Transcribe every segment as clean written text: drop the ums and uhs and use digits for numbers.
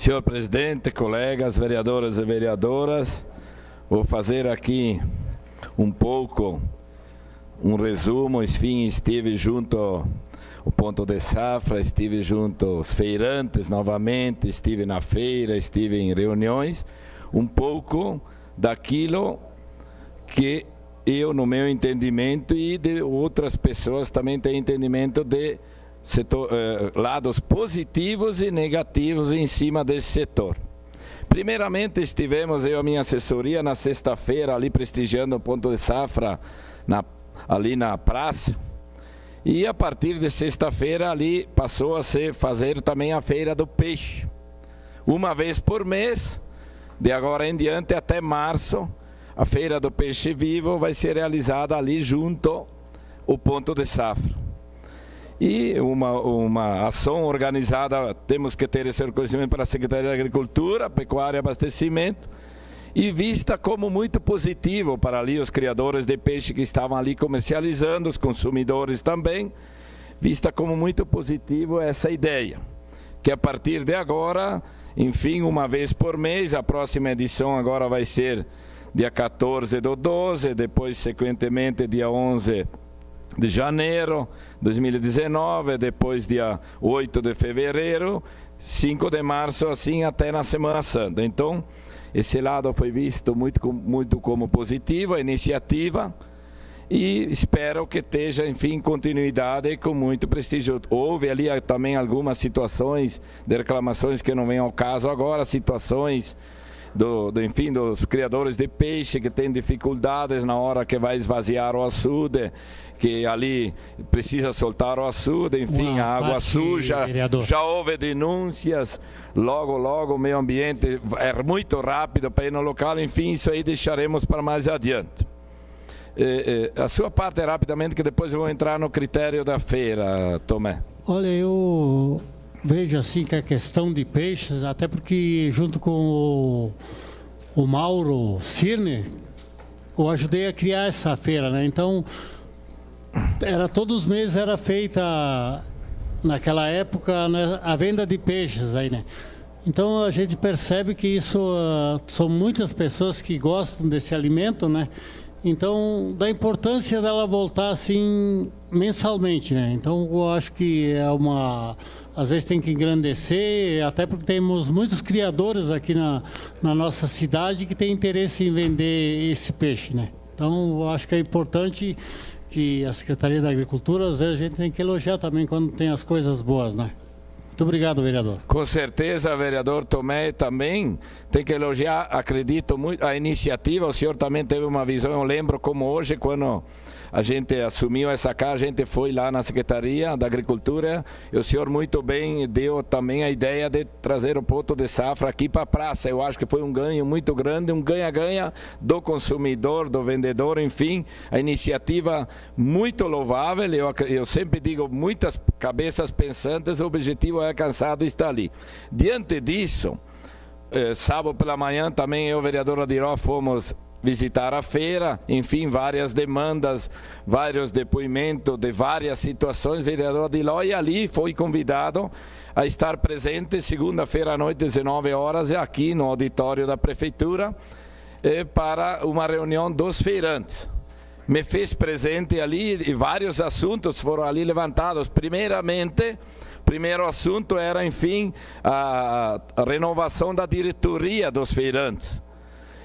Senhor presidente, colegas, vereadores e vereadoras, vou fazer aqui um resumo. Enfim, estive junto ao Ponto de Safra, estive junto aos feirantes novamente, estive na feira, estive em reuniões, um pouco daquilo que eu, no meu entendimento, e de outras pessoas também têm entendimento de lados positivos e negativos em cima desse setor. Primeiramente, estivemos, eu e a minha assessoria, na sexta-feira, ali prestigiando o Ponto de Safra, ali na praça, e a partir de sexta-feira ali passou a fazer também a Feira do Peixe. Uma vez por mês, de agora em diante até março, a Feira do Peixe Vivo vai ser realizada ali junto ao Ponto de Safra. E uma ação organizada, temos que ter esse reconhecimento para a Secretaria de Agricultura, Pecuária e Abastecimento, e vista como muito positivo para ali os criadores de peixe que estavam ali comercializando, os consumidores também, vista como muito positivo essa ideia, que a partir de agora, enfim, uma vez por mês, a próxima edição agora vai ser dia 14/12, depois, sequentemente, dia 11 de janeiro de 2019, depois dia 8 de fevereiro, 5 de março, assim até na Semana Santa. Então, esse lado foi visto muito como positivo, a iniciativa, e espero que esteja, enfim, continuidade com muito prestígio. Houve ali também algumas situações de reclamações que não vêm ao caso agora, situações enfim, dos criadores de peixe que têm dificuldades na hora que vai esvaziar o açude, que ali precisa soltar o açude, enfim, a água suja, vereador. Já houve denúncias, logo o meio ambiente é muito rápido para ir no local, enfim, isso aí deixaremos para mais adiante. A sua parte rapidamente, que depois eu vou entrar no critério da feira, Tomé. Olha, eu vejo assim que a questão de peixes, até porque junto com o Mauro Cirne, eu ajudei a criar essa feira, né? Então, todos os meses era feita, naquela época, né, a venda de peixes aí, né? Então a gente percebe que isso são muitas pessoas que gostam desse alimento, né? Então, da importância dela voltar assim mensalmente, né? Então, eu acho que às vezes tem que engrandecer, até porque temos muitos criadores aqui na nossa cidade que têm interesse em vender esse peixe, né? Então, eu acho que é importante que a Secretaria da Agricultura, às vezes a gente tem que elogiar também quando tem as coisas boas, né? Muito obrigado, vereador. Com certeza, vereador Tomé, também tem que elogiar, acredito muito, a iniciativa. O senhor também teve uma visão, eu lembro como hoje, quando a gente assumiu essa casa, a gente foi lá na Secretaria da Agricultura, e o senhor muito bem deu também a ideia de trazer o Ponto de Safra aqui para a praça. Eu acho que foi um ganho muito grande, um ganha-ganha do consumidor, do vendedor, enfim, a iniciativa muito louvável. Eu sempre digo, muitas cabeças pensantes, o objetivo é alcançado e está ali. Diante disso, sábado pela manhã também eu e o vereador Adiró fomos visitar a feira, enfim, várias demandas, vários depoimentos de várias situações, vereador Adiló, e ali foi convidado a estar presente segunda-feira à noite, 19 horas, aqui no auditório da Prefeitura, para uma reunião dos feirantes. Me fez presente ali e vários assuntos foram ali levantados. Primeiramente, primeiro assunto era, enfim, a renovação da diretoria dos feirantes.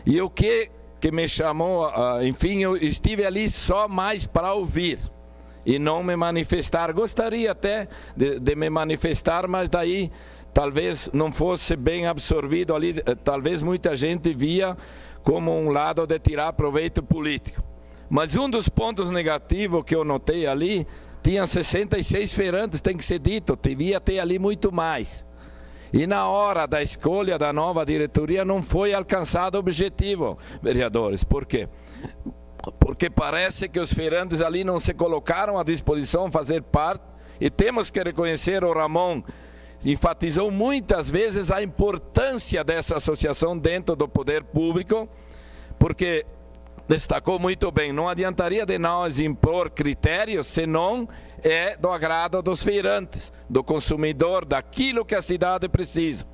E o que me chamou, enfim, eu estive ali só mais para ouvir e não me manifestar. Gostaria até de me manifestar, mas daí talvez não fosse bem absorvido ali, talvez muita gente via como um lado de tirar proveito político. Mas um dos pontos negativos que eu notei ali, tinha 66 feirantes, tem que ser dito, devia ter ali muito mais. E na hora da escolha da nova diretoria não foi alcançado o objetivo, vereadores. Por quê? Porque parece que os feirantes ali não se colocaram à disposição fazer parte, e temos que reconhecer, o Ramon enfatizou muitas vezes a importância dessa associação dentro do poder público, porque destacou muito bem, não adiantaria de nós impor critérios se não do agrado dos feirantes, do consumidor, daquilo que a cidade precisa.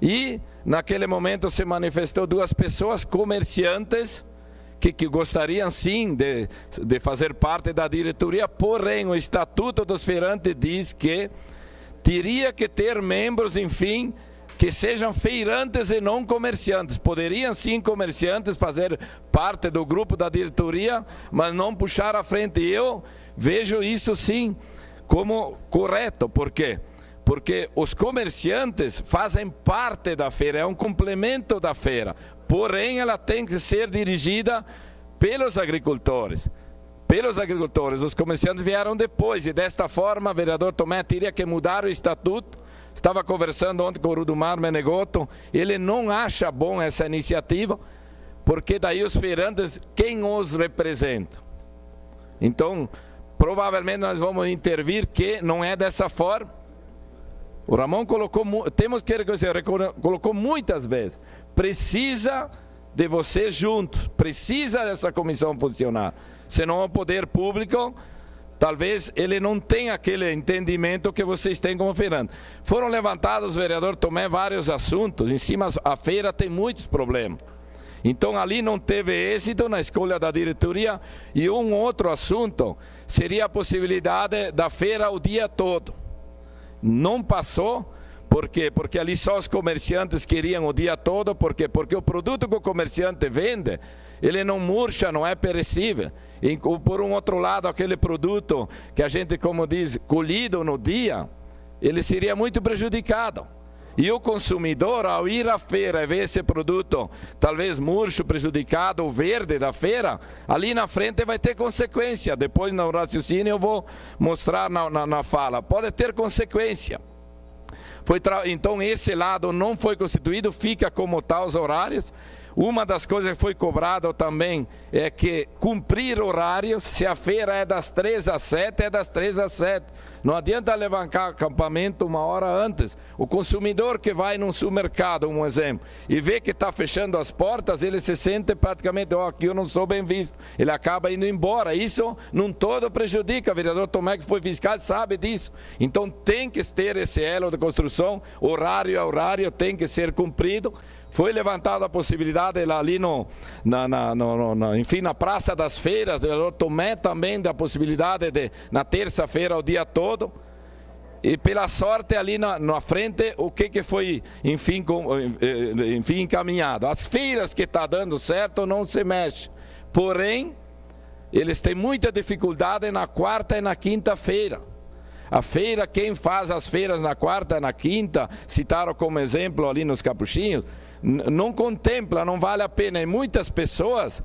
E naquele momento se manifestou duas pessoas, comerciantes, que gostariam sim de fazer parte da diretoria, porém o Estatuto dos Feirantes diz que teria que ter membros, enfim, que sejam feirantes e não comerciantes. Poderiam sim comerciantes fazer parte do grupo da diretoria, mas não puxar à frente. E eu vejo isso sim como correto. Por quê? Porque os comerciantes fazem parte da feira, é um complemento da feira. Porém, ela tem que ser dirigida pelos agricultores. Pelos agricultores, os comerciantes vieram depois. E desta forma, o vereador Tomé teria que mudar o estatuto. Estava conversando ontem com o Rudumar Menegotto, ele não acha bom essa iniciativa, porque daí os feirantes, quem os representa? Então, provavelmente nós vamos intervir que não é dessa forma. O Ramon colocou, temos que reconhecer, colocou muitas vezes, precisa de vocês juntos, precisa dessa comissão funcionar, senão o poder público, talvez ele não tenha aquele entendimento que vocês têm como feirante. Foram levantados, vereador Tomé, vários assuntos, em cima a feira tem muitos problemas. Então ali não teve êxito na escolha da diretoria. E um outro assunto seria a possibilidade da feira o dia todo. Não passou, por quê? Porque ali só os comerciantes queriam o dia todo, por quê? Porque o produto que o comerciante vende, ele não murcha, não é perecível. E por um outro lado, aquele produto que a gente, como diz, colhido no dia, ele seria muito prejudicado. E o consumidor, ao ir à feira e ver esse produto, talvez murcho, prejudicado, ou verde da feira, ali na frente vai ter consequência. Depois no raciocínio eu vou mostrar na fala. Pode ter consequência. Então esse lado não foi constituído, fica como tal os horários. Uma das coisas que foi cobrado também é que cumprir horários, se a feira é das 3 às 7, é das 3 às 7. Não adianta levantar acampamento uma hora antes. O consumidor que vai num supermercado, um exemplo, e vê que está fechando as portas, ele se sente praticamente, aqui eu não sou bem visto. Ele acaba indo embora. Isso num todo prejudica. O vereador Tomé, que foi fiscal, sabe disso. Então tem que ter esse elo de construção, horário a horário tem que ser cumprido. Foi levantada a possibilidade ali enfim, na Praça das Feiras, o vereador Tomé também da possibilidade de, na terça-feira, o dia todo. E pela sorte ali na frente, o que foi, enfim, encaminhado? As feiras que está dando certo não se mexe. Porém, eles têm muita dificuldade na quarta e na quinta-feira. A feira, quem faz as feiras na quarta e na quinta, citaram como exemplo ali nos Capuchinhos, não contempla, não vale a pena. E muitas pessoas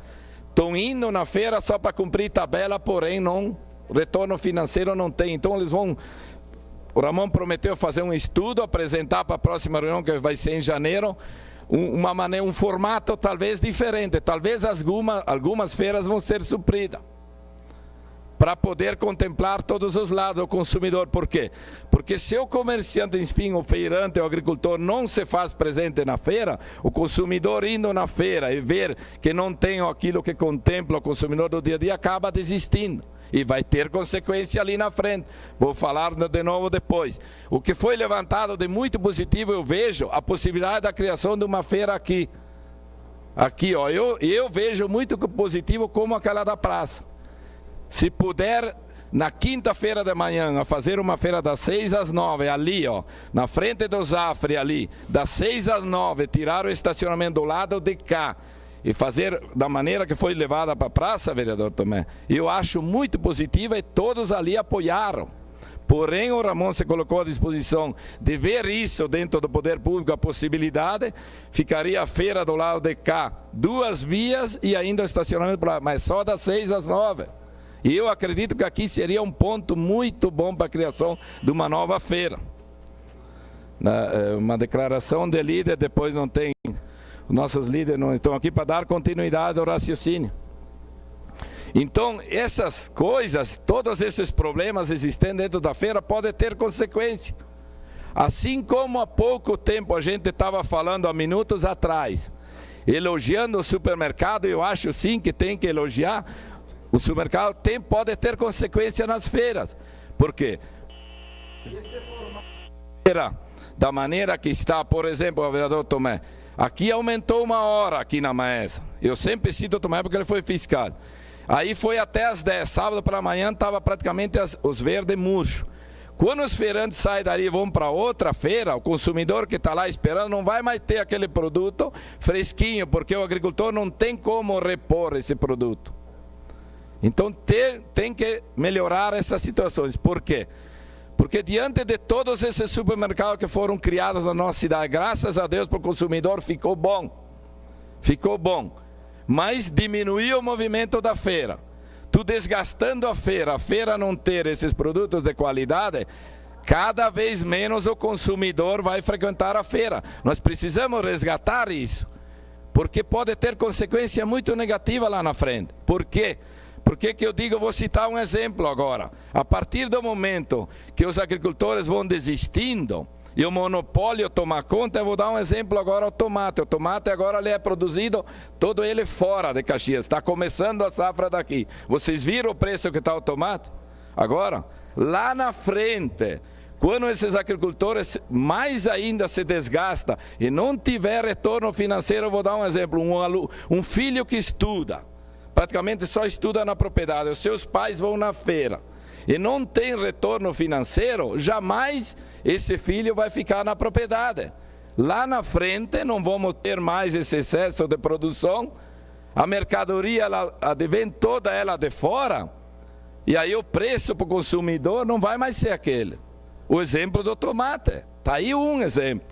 estão indo na feira só para cumprir tabela, porém não, retorno financeiro não tem. Então eles vão, o Ramon prometeu fazer um estudo, apresentar para a próxima reunião que vai ser em janeiro, um formato talvez diferente, talvez algumas feiras vão ser supridas, para poder contemplar todos os lados do consumidor. Por quê? Porque se o comerciante, enfim, o feirante, o agricultor não se faz presente na feira, o consumidor indo na feira e ver que não tem aquilo que contempla o consumidor do dia a dia, acaba desistindo. E vai ter consequência ali na frente. Vou falar de novo depois. O que foi levantado de muito positivo, eu vejo a possibilidade da criação de uma feira aqui. Aqui, ó, eu vejo muito positivo como aquela da praça. Se puder, na quinta-feira de manhã, a fazer uma feira das 6 às 9, ali, ó, na frente do Zafre, ali, das 6 às 9, tirar o estacionamento do lado de cá e fazer da maneira que foi levada para a praça, vereador Tomé, eu acho muito positiva e todos ali apoiaram. Porém, o Ramon se colocou à disposição de ver isso dentro do poder público, a possibilidade, ficaria a feira do lado de cá, 2 vias e ainda o estacionamento para lá, mas só das 6 às 9. E eu acredito que aqui seria um ponto muito bom para a criação de uma nova feira. Uma declaração de líder, depois não tem, nossos líderes não estão aqui para dar continuidade ao raciocínio. Então, essas coisas, todos esses problemas existentes dentro da feira podem ter consequência. Assim como há pouco tempo a gente estava falando, há minutos atrás, elogiando o supermercado, eu acho sim que tem que elogiar. O supermercado pode ter consequência nas feiras. Por quê? Esse formato da maneira que está, por exemplo, o vereador Tomé, aqui aumentou 1 hora aqui na Maesa. Eu sempre cito o Tomé porque ele foi fiscal. Aí foi até às 10, sábado para amanhã estava praticamente os verdes murchos. Quando os feirantes saem dali e vão para outra feira, o consumidor que está lá esperando não vai mais ter aquele produto fresquinho, porque o agricultor não tem como repor esse produto. Então tem que melhorar essas situações. Por quê? Porque diante de todos esses supermercados que foram criados na nossa cidade, graças a Deus para o consumidor ficou bom. Ficou bom. Mas diminuiu o movimento da feira. Tu desgastando a feira não ter esses produtos de qualidade, cada vez menos o consumidor vai frequentar a feira. Nós precisamos resgatar isso, porque pode ter consequência muito negativa lá na frente. Por quê? Porque que eu digo, vou citar um exemplo agora. A partir do momento que os agricultores vão desistindo e o monopólio toma conta, eu vou dar um exemplo agora, o tomate. O tomate agora ele é produzido todo ele fora de Caxias. Está começando a safra daqui. Vocês viram o preço que está o tomate? Agora, lá na frente, quando esses agricultores mais ainda se desgastam e não tiver retorno financeiro, eu vou dar um exemplo. Um filho que estuda, praticamente só estuda na propriedade, os seus pais vão na feira e não tem retorno financeiro, jamais esse filho vai ficar na propriedade. Lá na frente não vamos ter mais esse excesso de produção, a mercadoria ela vem toda ela de fora, e aí o preço para o consumidor não vai mais ser aquele. O exemplo do tomate, está aí um exemplo.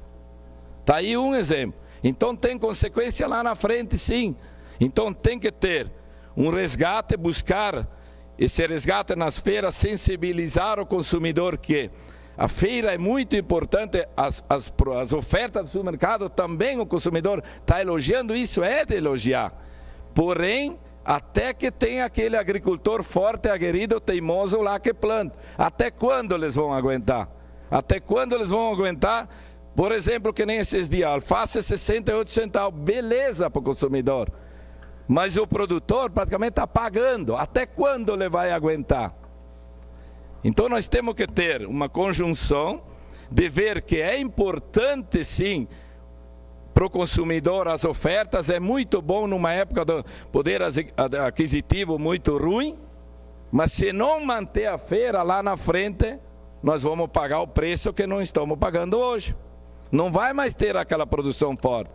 Está aí um exemplo. Então tem consequência lá na frente, sim. Então tem que ter um resgate, buscar esse resgate nas feiras, sensibilizar o consumidor que a feira é muito importante, as ofertas do supermercado também o consumidor está elogiando, isso é de elogiar. Porém, até que tenha aquele agricultor forte, aguerrido, teimoso lá que planta. Até quando eles vão aguentar? Até quando eles vão aguentar? Por exemplo, que nem esses dias, alface 68 centavos, beleza para o consumidor. Mas o produtor praticamente está pagando. Até quando ele vai aguentar? Então nós temos que ter uma conjunção de ver que é importante sim para o consumidor as ofertas, é muito bom numa época do poder aquisitivo muito ruim, mas se não manter a feira lá na frente, nós vamos pagar o preço que não estamos pagando hoje. Não vai mais ter aquela produção forte.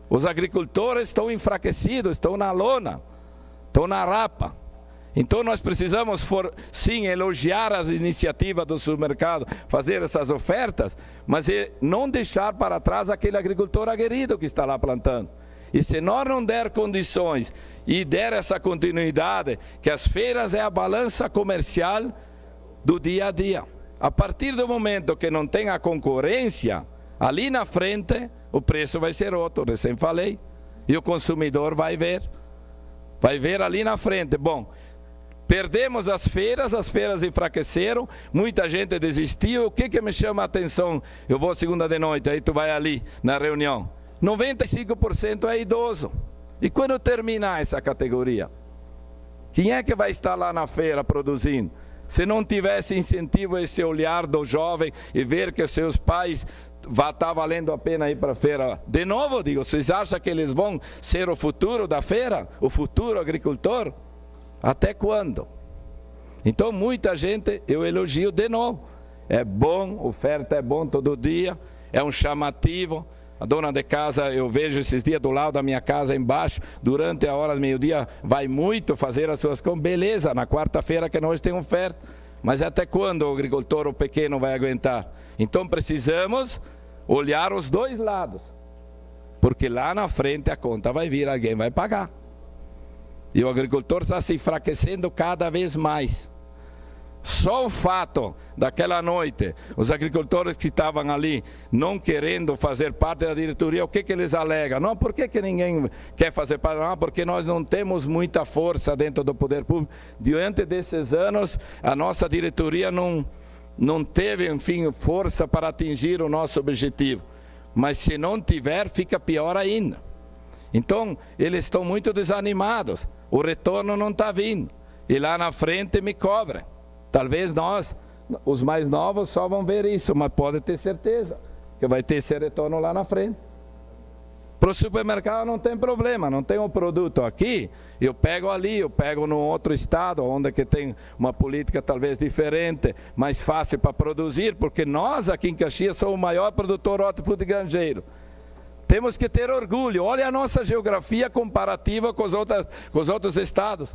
Os agricultores estão enfraquecidos, estão na lona, estão na rapa. Então nós precisamos, sim, elogiar as iniciativas do supermercado, fazer essas ofertas, mas não deixar para trás aquele agricultor aguerrido que está lá plantando. E se nós não der condições e der essa continuidade, que as feiras é a balança comercial do dia a dia. A partir do momento que não tem a concorrência, ali na frente o preço vai ser outro, recém falei, e o consumidor vai ver ali na frente. Bom, perdemos as feiras enfraqueceram, muita gente desistiu. O que me chama a atenção? Eu vou segunda de noite, aí tu vai ali na reunião. 95% é idoso. E quando terminar essa categoria? Quem é que vai estar lá na feira produzindo? Se não tivesse incentivo, esse olhar do jovem e ver que os seus pais está valendo a pena ir para a feira. De novo, digo, vocês acham que eles vão ser o futuro da feira? O futuro agricultor? Até quando? Então muita gente, eu elogio de novo. É bom, oferta é bom todo dia, é um chamativo. A dona de casa, eu vejo esses dias do lado da minha casa embaixo, durante a hora do meio-dia, vai muito fazer as suas compras. Beleza, na quarta-feira que nós temos oferta. Mas até quando o agricultor, o pequeno, vai aguentar? Então precisamos olhar os dois lados. Porque lá na frente a conta vai vir, alguém vai pagar. E o agricultor está se enfraquecendo cada vez mais. Só o fato daquela noite, os agricultores que estavam ali não querendo fazer parte da diretoria, o que eles alegam? Não, por que ninguém quer fazer parte? Não, porque nós não temos muita força dentro do poder público. Diante desses anos, a nossa diretoria não teve, enfim, força para atingir o nosso objetivo. Mas se não tiver, fica pior ainda. Então, eles estão muito desanimados. O retorno não está vindo. E lá na frente me cobra. Talvez nós os mais novos só vão ver isso, mas pode ter certeza que vai ter esse retorno lá na frente. Para o supermercado não tem problema, não tem um produto aqui, eu pego ali, eu pego no outro estado, onde que tem uma política talvez diferente, mais fácil para produzir, porque nós aqui em Caxias somos o maior produtor hortifruti granjeiro. Temos que ter orgulho, olha a nossa geografia comparativa com os outros estados.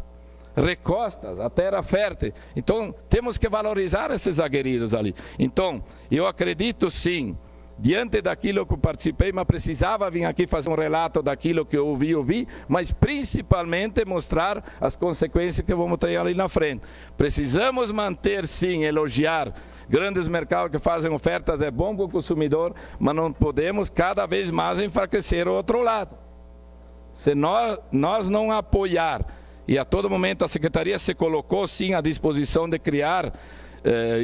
Recostas, a terra fértil. Então, temos que valorizar esses aguerridos ali. Então, eu acredito sim, diante daquilo que eu participei, mas precisava vir aqui fazer um relato daquilo que eu ouvi, mas principalmente mostrar as consequências que vamos ter ali na frente. Precisamos manter sim, elogiar grandes mercados que fazem ofertas, é bom para o consumidor, mas não podemos cada vez mais enfraquecer o outro lado. Se nós não apoiar, e a todo momento a Secretaria se colocou sim à disposição de criar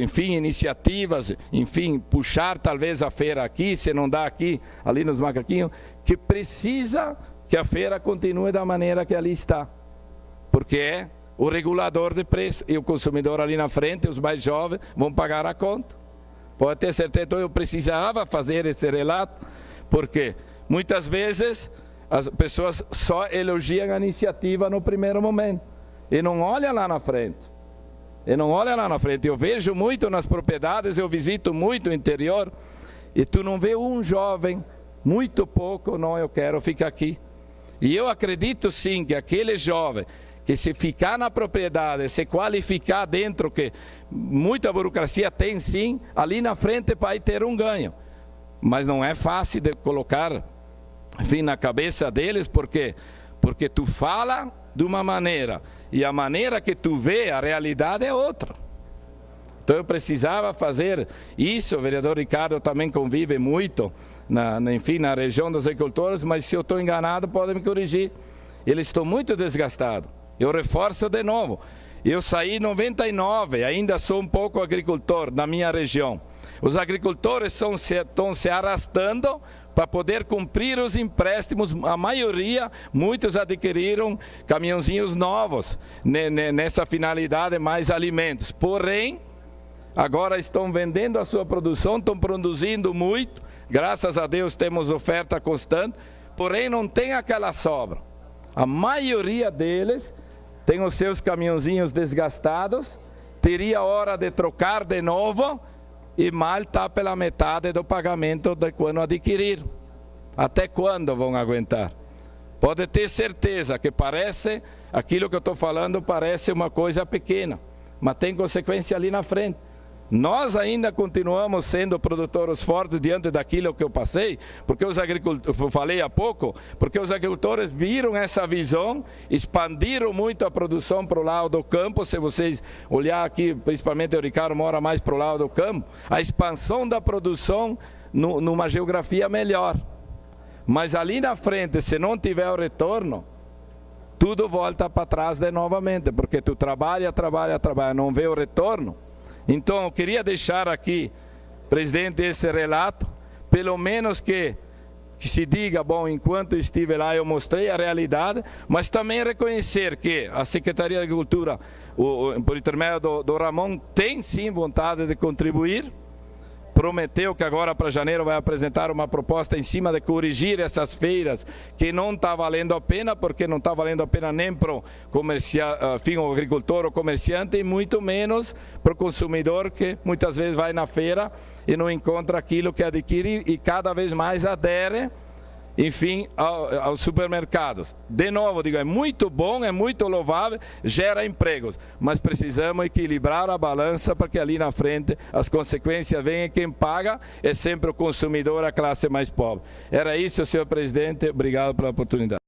enfim, iniciativas, enfim, puxar talvez a feira aqui, se não dá aqui, ali nos macaquinhos, que precisa que a feira continue da maneira que ali está, porque é o regulador de preço, e o consumidor ali na frente, os mais jovens, vão pagar a conta. Pode ter certeza. Então eu precisava fazer esse relato, porque muitas vezes as pessoas só elogiam a iniciativa no primeiro momento, e não olham lá na frente. Eu vejo muito nas propriedades, eu visito muito o interior, e tu não vê um jovem, muito pouco, não, eu quero ficar aqui. E eu acredito sim que aquele jovem que se ficar na propriedade, se qualificar dentro, que muita burocracia tem sim, ali na frente vai ter um ganho. Mas não é fácil de colocar, enfim, na cabeça deles, porque tu fala de uma maneira, e a maneira que tu vê, a realidade é outra. Então eu precisava fazer isso, o vereador Ricardo também convive muito, enfim, na região dos agricultores, mas se eu estou enganado, podem me corrigir. Eles estão muito desgastados. Eu reforço de novo, eu saí em 99, ainda sou um pouco agricultor na minha região. Os agricultores estão se arrastando para poder cumprir os empréstimos. A maioria, muitos adquiriram caminhãozinhos novos nessa finalidade, mais alimentos. Porém, agora estão vendendo a sua produção, estão produzindo muito, graças a Deus temos oferta constante, porém não tem aquela sobra. A maioria deles tem os seus caminhãozinhos desgastados, teria hora de trocar de novo, e mal está pela metade do pagamento de quando adquirir. Até quando vão aguentar? Pode ter certeza que parece, aquilo que eu estou falando parece uma coisa pequena, mas tem consequência ali na frente. Nós ainda continuamos sendo produtores fortes diante daquilo que eu passei, porque os agricultores, eu falei há pouco, porque os agricultores viram essa visão, expandiram muito a produção para o lado do campo. Se vocês olhar aqui, principalmente o Ricardo mora mais para o lado do campo, a expansão da produção numa geografia melhor. Mas ali na frente, se não tiver o retorno, tudo volta para trás de novamente, porque tu trabalha, não vê o retorno. Então, eu queria deixar aqui, presidente, esse relato, pelo menos que se diga, bom, enquanto estive lá eu mostrei a realidade, mas também reconhecer que a Secretaria de Agricultura, por intermédio do Ramon, tem sim vontade de contribuir. Prometeu que agora para janeiro vai apresentar uma proposta em cima de corrigir essas feiras que não está valendo a pena, porque não está valendo a pena nem para o o agricultor ou comerciante, e muito menos para o consumidor, que muitas vezes vai na feira e não encontra aquilo que adquire e cada vez mais adere, enfim, aos supermercados. De novo, digo, é muito bom, é muito louvável, gera empregos, mas precisamos equilibrar a balança, porque ali na frente as consequências vêm, e quem paga é sempre o consumidor, a classe mais pobre. Era isso, senhor presidente, obrigado pela oportunidade.